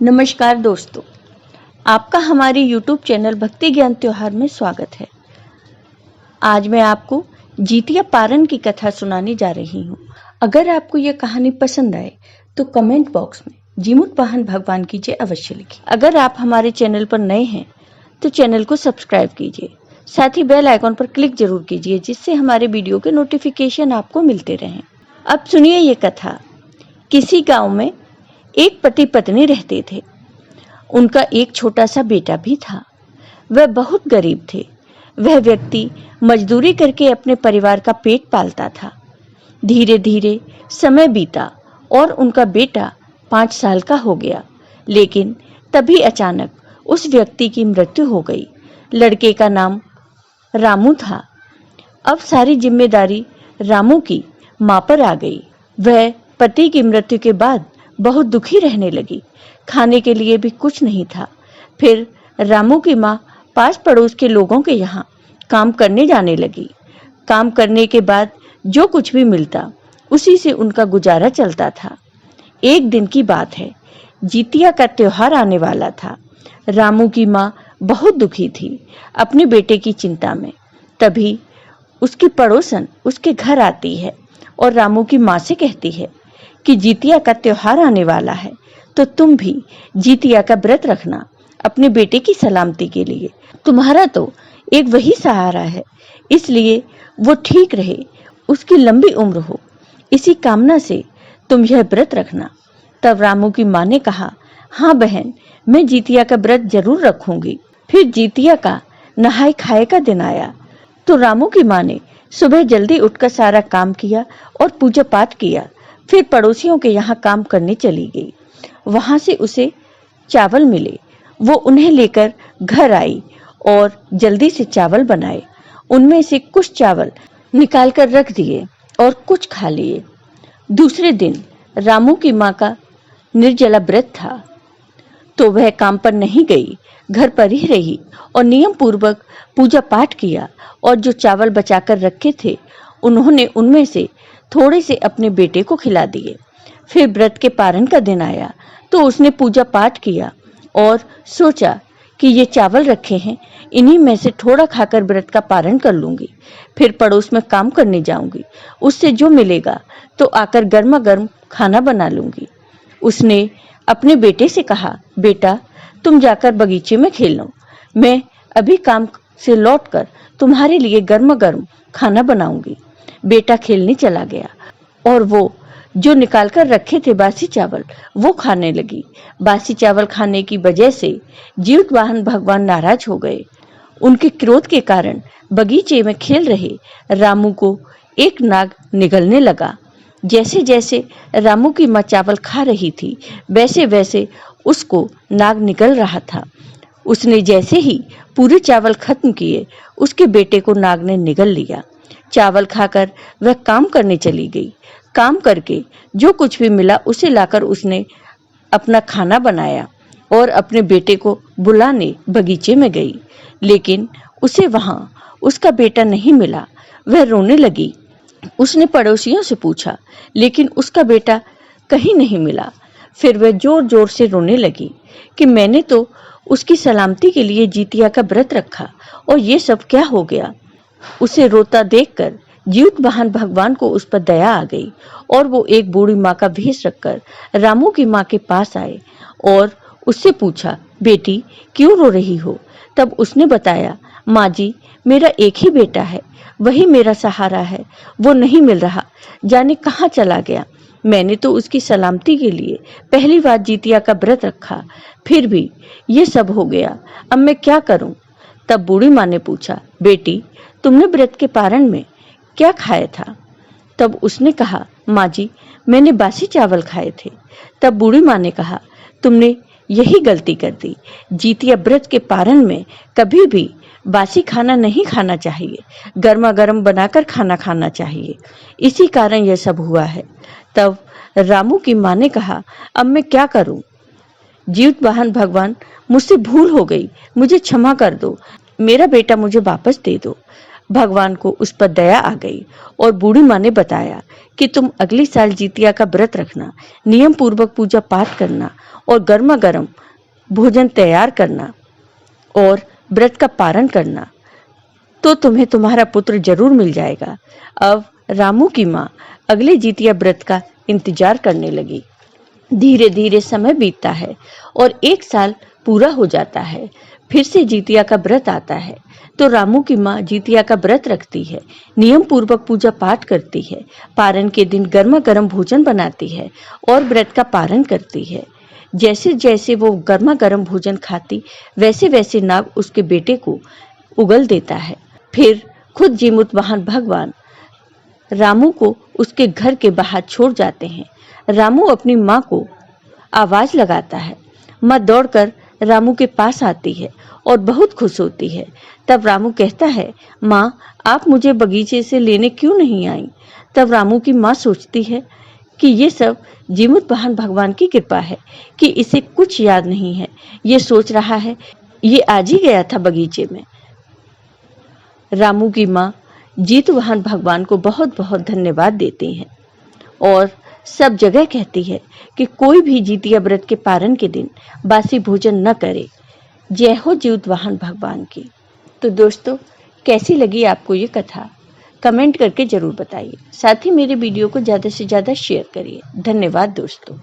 नमस्कार दोस्तों, आपका हमारे YouTube चैनल भक्ति ज्ञान त्योहार में स्वागत है। आज मैं आपको जितिया पारण की कथा सुनाने जा रही हूँ। अगर आपको यह कहानी पसंद आए तो कमेंट बॉक्स में जीमूत वाहन भगवान की जय अवश्य लिखिए। अगर आप हमारे चैनल पर नए हैं तो चैनल को सब्सक्राइब कीजिए, साथ ही बेल आइकॉन पर क्लिक जरूर कीजिए जिससे हमारे वीडियो के नोटिफिकेशन आपको मिलते रहें। अब सुनिए ये कथा। किसी गाँव में एक पति पत्नी रहते थे। उनका एक छोटा सा बेटा भी था। वह बहुत गरीब थे। वह व्यक्ति मजदूरी करके अपने परिवार का पेट पालता था। धीरे धीरे समय बीता और उनका बेटा 5 साल का हो गया, लेकिन तभी अचानक उस व्यक्ति की मृत्यु हो गई। लड़के का नाम रामू था। अब सारी जिम्मेदारी रामू की मां पर आ गई। वह पति की मृत्यु के बाद बहुत दुखी रहने लगी। खाने के लिए भी कुछ नहीं था। फिर रामू की माँ पास पड़ोस के लोगों के यहाँ काम करने जाने लगी। काम करने के बाद जो कुछ भी मिलता उसी से उनका गुजारा चलता था। एक दिन की बात है, जितिया का त्योहार आने वाला था। रामू की माँ बहुत दुखी थी अपने बेटे की चिंता में। तभी उसकी पड़ोसन उसके घर आती है और रामू की माँ से कहती है कि जितिया का त्योहार आने वाला है, तो तुम भी जितिया का व्रत रखना अपने बेटे की सलामती के लिए। तुम्हारा तो एक वही सहारा है, इसलिए वो ठीक रहे, उसकी लंबी उम्र हो, इसी कामना से तुम यह व्रत रखना। तब रामू की माँ ने कहा, हाँ बहन, मैं जितिया का व्रत जरूर रखूंगी। फिर जितिया का नहाय खाए का दिन आया तो रामू की माँ ने सुबह जल्दी उठकर सारा काम किया और पूजा पाठ किया। फिर पड़ोसियों के यहाँ काम करने चली गई। वहां से उसे चावल मिले। वो उन्हें लेकर घर आई और जल्दी से चावल बनाए। उनमें से कुछ चावल निकाल कर रख दिए और कुछ खा लिए। दूसरे दिन रामू की माँ का निर्जला व्रत था, तो वह काम पर नहीं गई, घर पर ही रही और नियम पूर्वक पूजा पाठ किया। और जो चावल बचाकर रखे थे उन्होंने उनमें से थोड़े से अपने बेटे को खिला दिए। फिर व्रत के पारण का दिन आया तो उसने पूजा पाठ किया और सोचा कि ये चावल रखे हैं, इन्हीं में से थोड़ा खाकर व्रत का पारण कर लूंगी। फिर पड़ोस में काम करने जाऊंगी, उससे जो मिलेगा तो आकर गर्मा गर्म खाना बना लूंगी। उसने अपने बेटे से कहा, बेटा तुम जाकर बगीचे में खेल लो, मैं अभी काम से लौटकर तुम्हारे लिए गर्मा गर्म खाना बनाऊंगी। बेटा खेलने चला गया और वो जो निकाल कर रखे थे बासी चावल वो खाने लगी। बासी चावल खाने की वजह से जीवित वाहन भगवान नाराज हो गए। उनके क्रोध के कारण बगीचे में खेल रहे रामू को एक नाग निगलने लगा। जैसे जैसे रामू की माँ चावल खा रही थी वैसे वैसे उसको नाग निगल रहा था। उसने जैसे ही पूरे चावल खत्म किए उसके बेटे को नाग ने निगल लिया। चावल खाकर वह काम करने चली गई। काम करके जो कुछ भी मिला उसे लाकर उसने अपना खाना बनाया और अपने बेटे को बुलाने बगीचे में गई, लेकिन उसे वहां उसका बेटा नहीं मिला। वह रोने लगी। उसने पड़ोसियों से पूछा, लेकिन उसका बेटा कहीं नहीं मिला। फिर वह जोर जोर से रोने लगी कि मैंने तो उसकी सलामती के लिए जितिया का व्रत रखा और ये सब क्या हो गया। उसे रोता देखकर जीवित वाहन भगवान को उस पर दया आ गई और वो एक बूढ़ी माँ का भेष रखकर रामू की माँ के पास आए और उससे पूछा, बेटी क्यों रो रही हो। तब उसने बताया, माँ जी, मेरा एक ही बेटा है, वही मेरा सहारा है, वो नहीं मिल रहा, जाने कहाँ चला गया। मैंने तो उसकी सलामती के लिए पहली बार जितिया का व्रत रखा, फिर भी ये सब हो गया, अब मैं क्या करूं। तब बूढ़ी माँ ने पूछा, बेटी तुमने व्रत के पारण में क्या खाया था। तब उसने कहा, माँ जी, मैंने बासी चावल खाए थे। तब बूढ़ी माँ ने कहा, तुमने यही गलती कर दी। जितिया व्रत के पारण में कभी भी बासी खाना नहीं खाना चाहिए, गर्मा गर्म बनाकर खाना खाना चाहिए, इसी कारण यह सब हुआ है। तब रामू की माँ ने कहा, अब मैं क्या करूं। जीवित वाहन भगवान, मुझसे भूल हो गई, मुझे क्षमा कर दो, मेरा बेटा मुझे वापस दे दो। भगवान को उस पर दया आ गई और बूढ़ी माँ ने बताया कि तुम अगले साल जितिया का व्रत रखना, नियम पूर्वक पूजा पाठ करना और गर्मा गर्म भोजन तैयार करना और व्रत का पारण करना, तो तुम्हें तुम्हारा पुत्र जरूर मिल जाएगा। अब रामू की माँ अगले जितिया व्रत का इंतजार करने लगी। धीरे धीरे समय बीतता है और 1 साल पूरा हो जाता है। फिर से जितिया का व्रत आता है तो रामू की माँ जितिया का व्रत रखती है, नियम पूर्वक पूजा पाठ करती है, पारण के दिन गर्मा गर्म भोजन बनाती है और व्रत का पारण करती है। जैसे जैसे वो गर्मा गर्म भोजन खाती वैसे वैसे नाग उसके बेटे को उगल देता है। फिर खुद जीमूत वाहन भगवान रामू को उसके घर के बाहर छोड़ जाते हैं। रामू अपनी माँ को आवाज लगाता है। माँ दौड़कर रामू के पास आती है और बहुत खुश होती है। तब रामू कहता है, माँ आप मुझे बगीचे से लेने क्यों नहीं आई? तब रामू की माँ सोचती है कि ये सब जीमूत वाहन भगवान की कृपा है कि इसे कुछ याद नहीं है। ये सोच रहा है ये आज ही गया था बगीचे में। रामू की माँ जीतवाहन भगवान को बहुत बहुत धन्यवाद देती हैं और सब जगह कहती है कि कोई भी जितिया व्रत के पारण के दिन बासी भोजन न करे। जय हो जीतवाहन भगवान की। तो दोस्तों, कैसी लगी आपको ये कथा? कमेंट करके जरूर बताइए। साथ ही मेरे वीडियो को ज़्यादा से ज़्यादा शेयर करिए। धन्यवाद दोस्तों।